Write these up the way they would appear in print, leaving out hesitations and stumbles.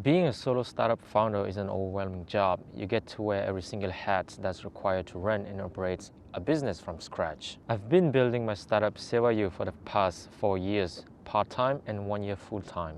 Being a solo startup founder is an overwhelming job. You get to wear every single hat that's required to run and operate a business from scratch. I've been building my startup SewaYou for the past 4 years, part-time and 1 year full-time.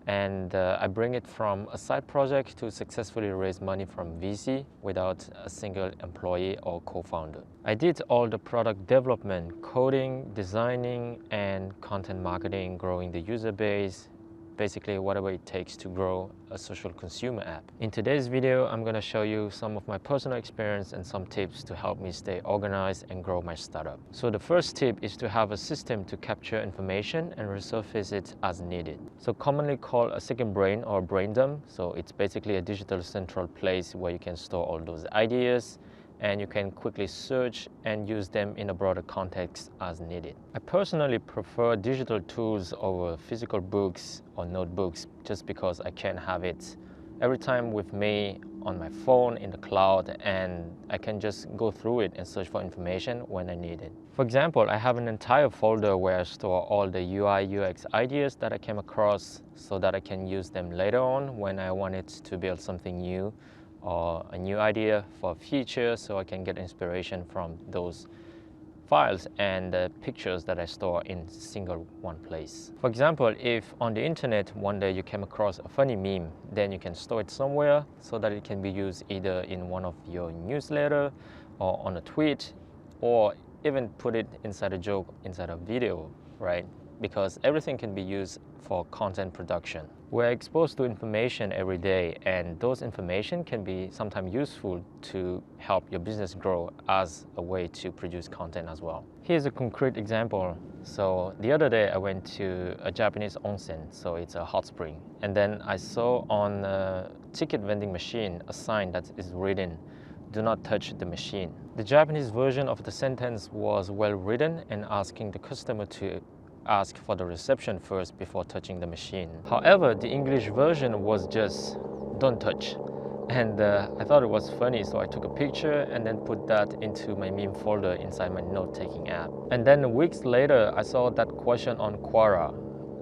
And I bring it from a side project to successfully raise money from VC without a single employee or co-founder. I did all the product development, coding, designing, and content marketing, growing the user base, basically whatever it takes to grow a social consumer app. In today's video, I'm going to show you some of my personal experience and some tips to help me stay organized and grow my startup. So the first tip is to have a system to capture information and resurface it as needed. So commonly called a second brain or brain dump. So it's basically a digital central place where you can store all those ideas and you can quickly search and use them in a broader context as needed. I personally prefer digital tools over physical books or notebooks just because I can have it every time with me on my phone in the cloud, and I can just go through it and search for information when I need it. For example, I have an entire folder where I store all the UI UX ideas that I came across so that I can use them later on when I wanted to build something new or a new idea for a feature, so I can get inspiration from those files and pictures that I store in single one place. For example, if on the internet one day you came across a funny meme, then you can store it somewhere so that it can be used either in one of your newsletter or on a tweet, or even put it inside a joke inside a video, right? Because everything can be used for content production. We're exposed to information every day, and those information can be sometimes useful to help your business grow as a way to produce content as well. Here's a concrete example. So the other day I went to a Japanese onsen, so it's a hot spring, and then I saw on a ticket vending machine a sign that is written, "Do not touch the machine." The Japanese version of the sentence was well written and asking the customer to ask for the reception first before touching the machine. However, the English version was just "don't touch." And I thought it was funny, so I took a picture and then put that into my meme folder inside my note-taking app. And then weeks later, I saw that question on Quora.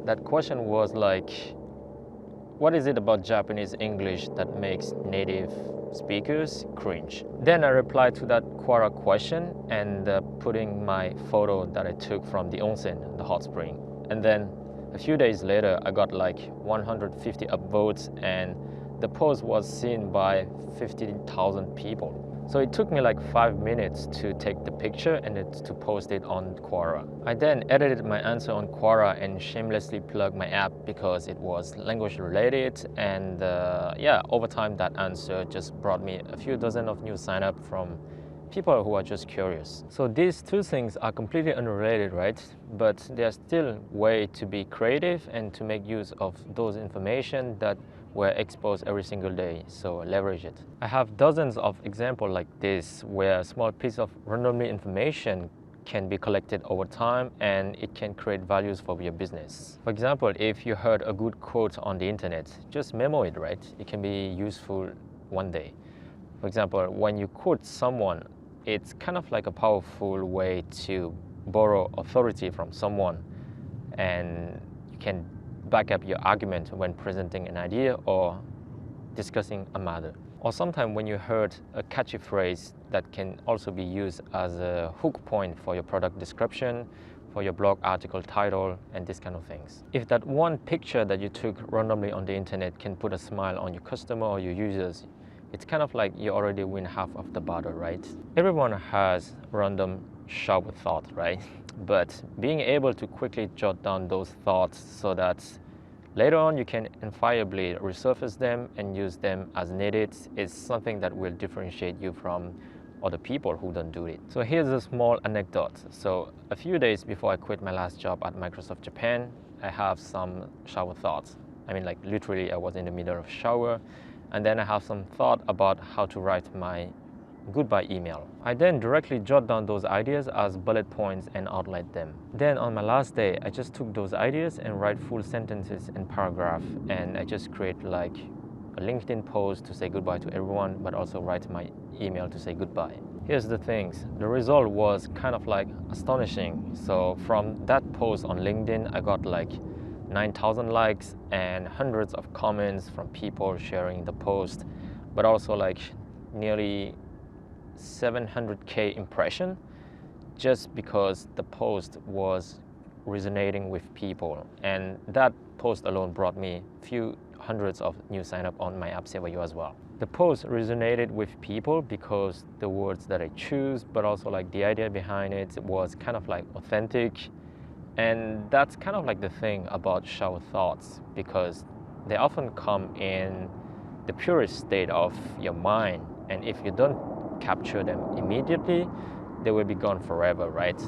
That question was like, what is it about Japanese English that makes native speakers cringe? Then I replied to that Quora question and putting my photo that I took from the onsen, the hot spring. And then a few days later, I got like 150 upvotes, and the post was seen by 15,000 people. So it took me like 5 minutes to take the picture and to post it on Quora. I then edited my answer on Quora and shamelessly plugged my app because it was language related, and yeah, over time that answer just brought me a few dozen of new sign-up from people who are just curious. So these two things are completely unrelated, right? But there's still a way to be creative and to make use of those information that we're exposed every single day, so leverage it. I have dozens of examples like this where a small piece of randomly information can be collected over time and it can create values for your business. For example, if you heard a good quote on the internet, just memo it, right? It can be useful one day. For example, when you quote someone, it's kind of like a powerful way to borrow authority from someone, and you can back up your argument when presenting an idea or discussing a matter. Or sometimes when you heard a catchy phrase that can also be used as a hook point for your product description, for your blog article title, and these kind of things. If that one picture that you took randomly on the internet can put a smile on your customer or your users, it's kind of like you already win half of the battle, right? Everyone has random shower thoughts, right? But being able to quickly jot down those thoughts so that later on you can infallibly resurface them and use them as needed is something that will differentiate you from other people who don't do it. So here's a small anecdote. So a few days before I quit my last job at Microsoft Japan, I have some shower thoughts. I mean, like literally I was in the middle of shower, and then I have some thought about how to write my goodbye email. I then directly jot down those ideas as bullet points and outline them. Then on my last day, I just took those ideas and write full sentences and paragraph, and I just create like a LinkedIn post to say goodbye to everyone, but also write my email to say goodbye. Here's the things. The result was kind of like astonishing. So from that post on LinkedIn, I got like 9,000 likes and hundreds of comments from people sharing the post, but also like nearly 700k impression, just because the post was resonating with people. And that post alone brought me a few hundreds of new sign-up on my app SewaYou as well. The post resonated with people because the words that I choose, but also like the idea behind it was kind of like authentic. And that's kind of like the thing about shower thoughts, because they often come in the purest state of your mind. And if you don't capture them immediately, they will be gone forever, right?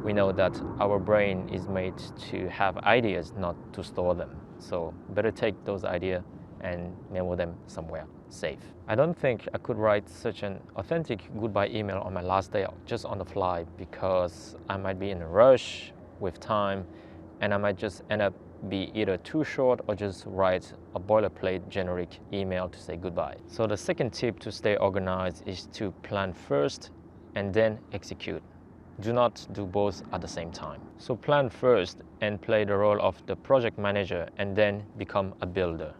We know that our brain is made to have ideas, not to store them. So better take those ideas and memo them somewhere safe. I don't think I could write such an authentic goodbye email on my last day just on the fly, because I might be in a rush with time and I might just end up be either too short or just write a boilerplate generic email to say goodbye. So the second tip to stay organized is to plan first and then execute. Do not do both at the same time. So plan first and play the role of the project manager and then become a builder,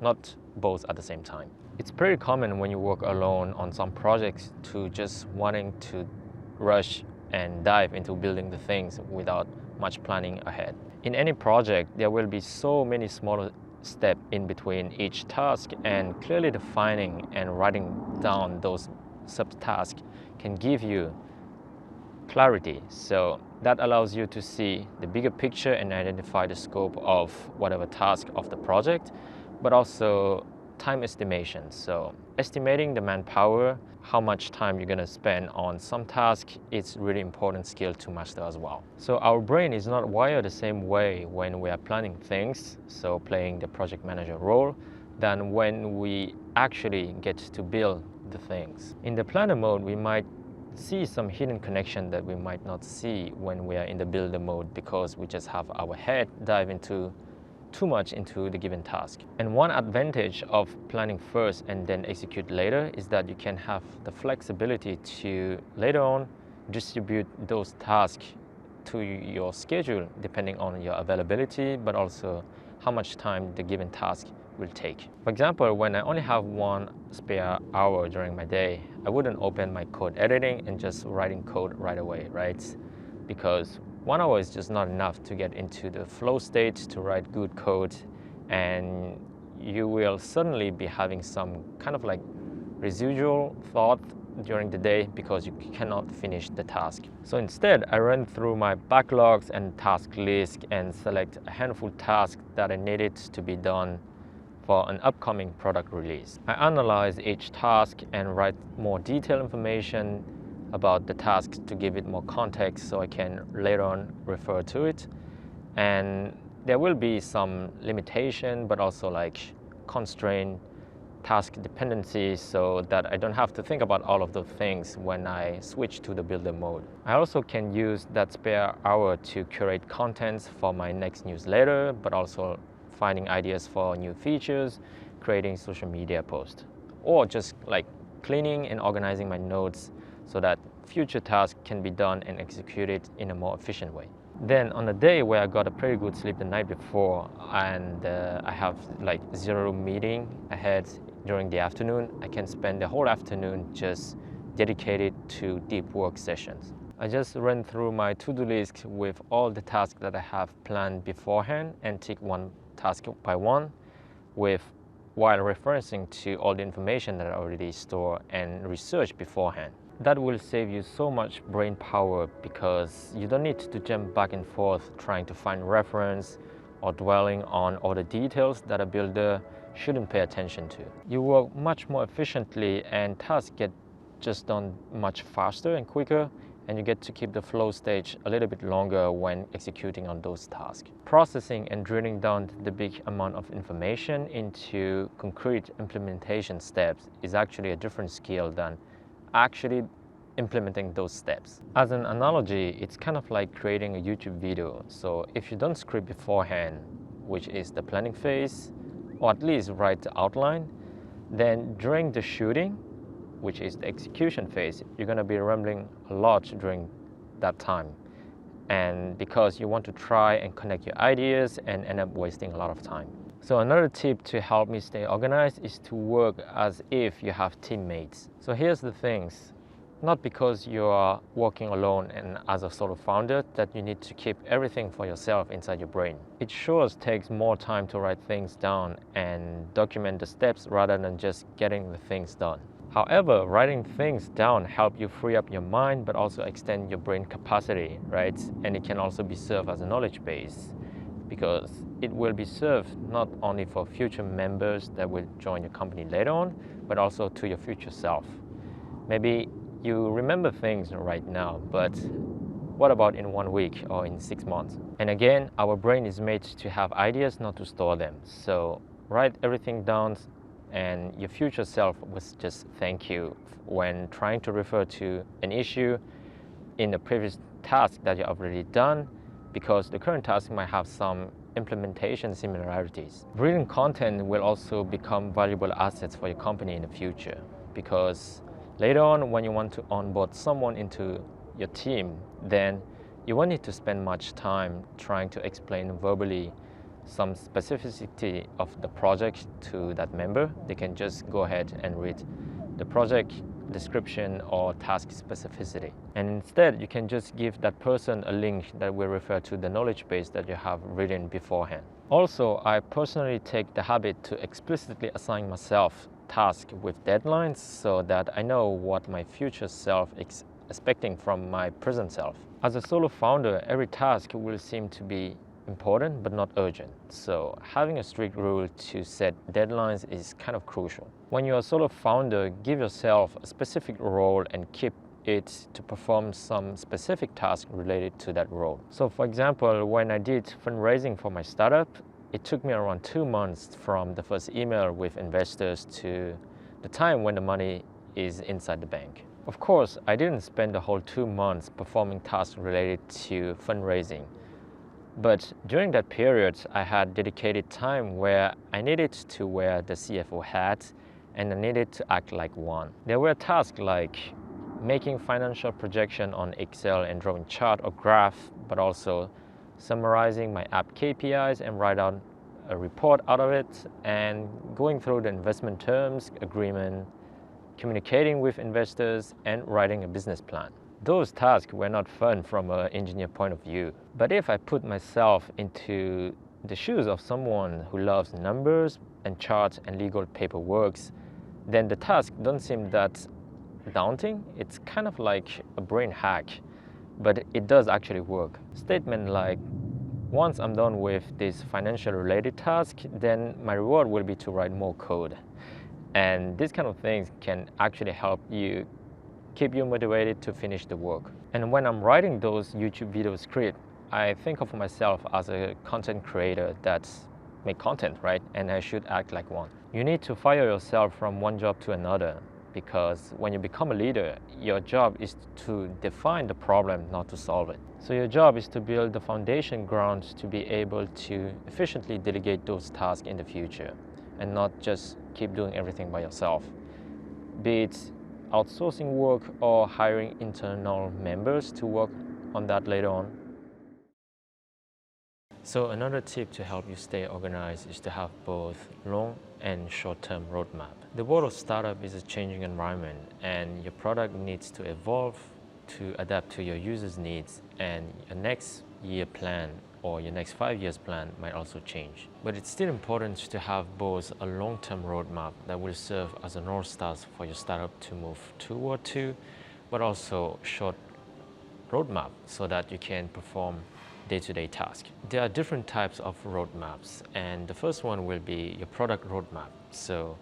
not both at the same time. It's pretty common when you work alone on some projects to just wanting to rush and dive into building the things without much planning ahead. In any project, there will be so many smaller steps in between each task, and clearly defining and writing down those subtasks can give you clarity. So that allows you to see the bigger picture and identify the scope of whatever task of the project, but also time estimation. So estimating the manpower, how much time you're gonna spend on some task, is really important skill to master as well. So our brain is not wired the same way when we are planning things, so playing the project manager role, than when we actually get to build the things. In the planner mode, we might see some hidden connection that we might not see when we are in the builder mode, because we just have our head dive into too much into the given task. And one advantage of planning first and then execute later is that you can have the flexibility to later on distribute those tasks to your schedule depending on your availability, but also how much time the given task will take. For example, when I only have one spare hour during my day, I wouldn't open my code editing and just writing code right away, right? Because 1 hour is just not enough to get into the flow state to write good code, and you will suddenly be having some kind of like residual thought during the day because you cannot finish the task. So instead, I run through my backlogs and task list and select a handful of tasks that I needed to be done for an upcoming product release. I analyze each task and write more detailed information about the task to give it more context so I can later on refer to it. And there will be some limitation, but also like constraint task dependencies, so that I don't have to think about all of those things when I switch to the builder mode. I also can use that spare hour to curate contents for my next newsletter, but also finding ideas for new features, creating social media posts, or just like cleaning and organizing my notes so that future tasks can be done and executed in a more efficient way. Then on a day where I got a pretty good sleep the night before and I have like zero meeting ahead during the afternoon, I can spend the whole afternoon just dedicated to deep work sessions. I just ran through my to-do list with all the tasks that I have planned beforehand and tick one task by one, while referencing to all the information that I already stored and researched beforehand. That will save you so much brain power, because you don't need to jump back and forth trying to find reference or dwelling on all the details that a builder shouldn't pay attention to. You work much more efficiently and tasks get just done much faster and quicker, and you get to keep the flow stage a little bit longer when executing on those tasks. Processing and drilling down the big amount of information into concrete implementation steps is actually a different skill than actually implementing those steps. As an analogy, it's kind of like creating a YouTube video. So if you don't script beforehand, which is the planning phase, or at least write the outline, then during the shooting, which is the execution phase, you're gonna be rambling a lot during that time. and because you want to try and connect your ideas and end up wasting a lot of time. So another tip to help me stay organized is to work as if you have teammates. So here's the things. Not because you are working alone and as a solo founder that you need to keep everything for yourself inside your brain. It sure takes more time to write things down and document the steps rather than just getting the things done. However, writing things down helps you free up your mind but also extend your brain capacity, right? And it can also be served as a knowledge base because it will be served not only for future members that will join your company later on, but also to your future self. Maybe you remember things right now, but what about in 1 week or in 6 months? And again, our brain is made to have ideas, not to store them. So write everything down and your future self will just thank you when trying to refer to an issue in the previous task that you have already done, because the current task might have some implementation similarities. Written content will also become valuable assets for your company in the future, because later on, when you want to onboard someone into your team, then you won't need to spend much time trying to explain verbally some specificity of the project to that member. They can just go ahead and read the project description or task specificity. And instead, you can just give that person a link that will refer to the knowledge base that you have written beforehand. Also, I personally take the habit to explicitly assign myself tasks with deadlines so that I know what my future self is expecting from my present self. As a solo founder, every task will seem to be important but not urgent. So having a strict rule to set deadlines is kind of crucial. When you're a solo founder, give yourself a specific role and keep it to perform some specific task related to that role. So for example, when I did fundraising for my startup, it took me around 2 months from the first email with investors to the time when the money is inside the bank. Of course, I didn't spend the whole 2 months performing tasks related to fundraising. But during that period, I had dedicated time where I needed to wear the CFO hat and I needed to act like one. There were tasks like making financial projection on Excel and drawing chart or graph, but also summarizing my app KPIs and write out a report out of it, and going through the investment terms, agreement, communicating with investors, and writing a business plan. Those tasks were not fun from an engineer point of view. But if I put myself into the shoes of someone who loves numbers and charts and legal paperwork, then the task don't seem that daunting. It's kind of like a brain hack, but it does actually work. Statement like, once I'm done with this financial related task, then my reward will be to write more code. And these kind of things can actually help you keep you motivated to finish the work. And when I'm writing those YouTube video scripts, I think of myself as a content creator that's make content, right? And I should act like one. You need to fire yourself from one job to another, because when you become a leader, your job is to define the problem, not to solve it. So your job is to build the foundation grounds to be able to efficiently delegate those tasks in the future and not just keep doing everything by yourself. Be it outsourcing work or hiring internal members to work on that later on. So another tip to help you stay organized is to have both long and short-term roadmap. The world of startup is a changing environment, and your product needs to evolve to adapt to your users' needs, and your next year plan or your next 5 years plan might also change. But it's still important to have both a long-term roadmap that will serve as a North Star for your startup to move toward to, but also short roadmap so that you can perform day-to-day tasks. There are different types of roadmaps, and the first one will be your product roadmap. So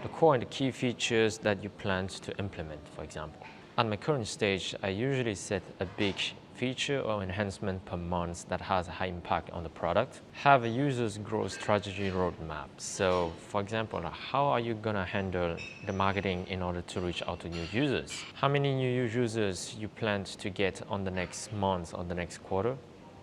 the core and the key features that you plan to implement, for example. At my current stage, I usually set a big feature or enhancement per month that has a high impact on the product. Have a user's growth strategy roadmap. So for example, how are you gonna handle the marketing in order to reach out to new users? How many new users you plan to get on the next month or the next quarter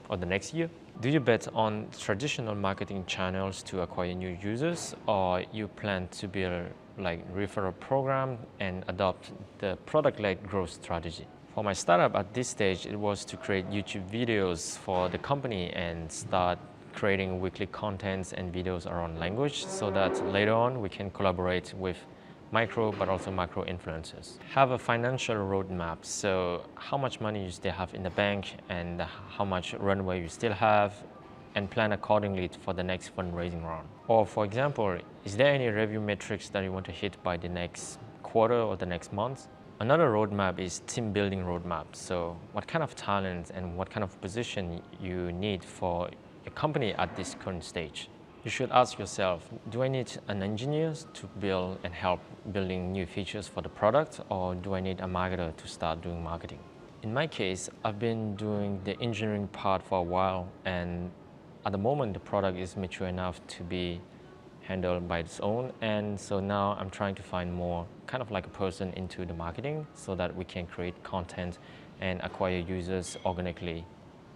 or the next year? Do you bet on traditional marketing channels to acquire new users, or you plan to build like referral program and adopt the product-led growth strategy? For my startup at this stage, it was to create YouTube videos for the company and start creating weekly contents and videos around language so that later on we can collaborate with micro but also macro influencers. Have a financial roadmap, so how much money you still have in the bank and how much runway you still have, and plan accordingly for the next fundraising round. Or for example, is there any revenue metrics that you want to hit by the next quarter or the next month? Another roadmap is team building roadmap. So what kind of talent and what kind of position you need for your company at this current stage? You should ask yourself, do I need an engineer to build and help building new features for the product, or do I need a marketer to start doing marketing? In my case, I've been doing the engineering part for a while, and at the moment the product is mature enough to be handled by its own, and so now I'm trying to find more kind of like a person into the marketing so that we can create content and acquire users organically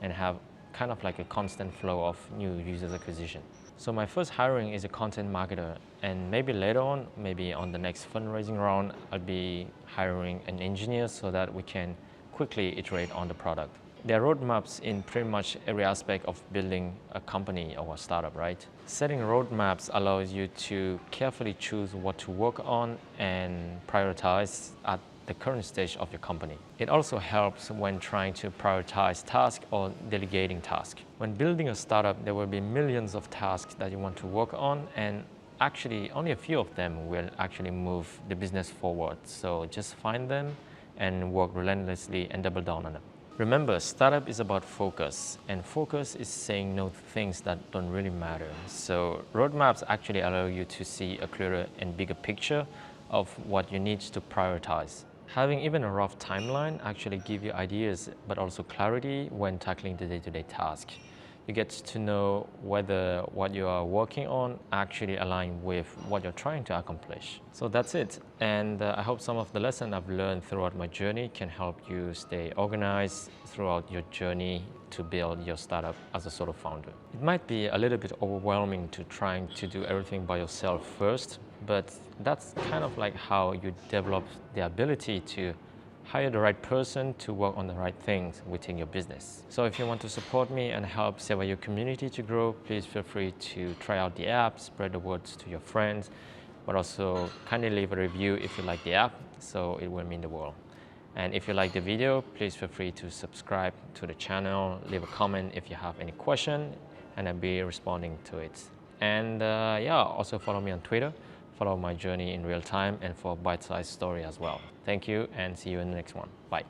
and have kind of like a constant flow of new users acquisition. So my first hiring is a content marketer, and maybe later on, maybe on the next fundraising round, I'll be hiring an engineer so that we can quickly iterate on the product. There are roadmaps in pretty much every aspect of building a company or a startup, right? Setting roadmaps allows you to carefully choose what to work on and prioritize at the current stage of your company. It also helps when trying to prioritize tasks or delegating tasks. When building a startup, there will be millions of tasks that you want to work on, and actually only a few of them will actually move the business forward. So just find them and work relentlessly and double down on them. Remember, startup is about focus, and focus is saying no to things that don't really matter. So roadmaps actually allow you to see a clearer and bigger picture of what you need to prioritize. Having even a rough timeline actually gives you ideas, but also clarity when tackling the day-to-day task. You get to know whether what you are working on actually aligns with what you're trying to accomplish. So that's it. And I hope some of the lessons I've learned throughout my journey can help you stay organized throughout your journey to build your startup as a solo founder. It might be a little bit overwhelming to trying to do everything by yourself first, but that's kind of like how you develop the ability to hire the right person to work on the right things within your business. So if you want to support me and help SewaYou community to grow, please feel free to try out the app, spread the words to your friends, but also kindly leave a review if you like the app, so it will mean the world. And if you like the video, please feel free to subscribe to the channel, leave a comment if you have any question, and I'll be responding to it. And yeah, also follow me on Twitter. Follow my journey in real time and for bite-sized story as well. Thank you, and see you in the next one. Bye.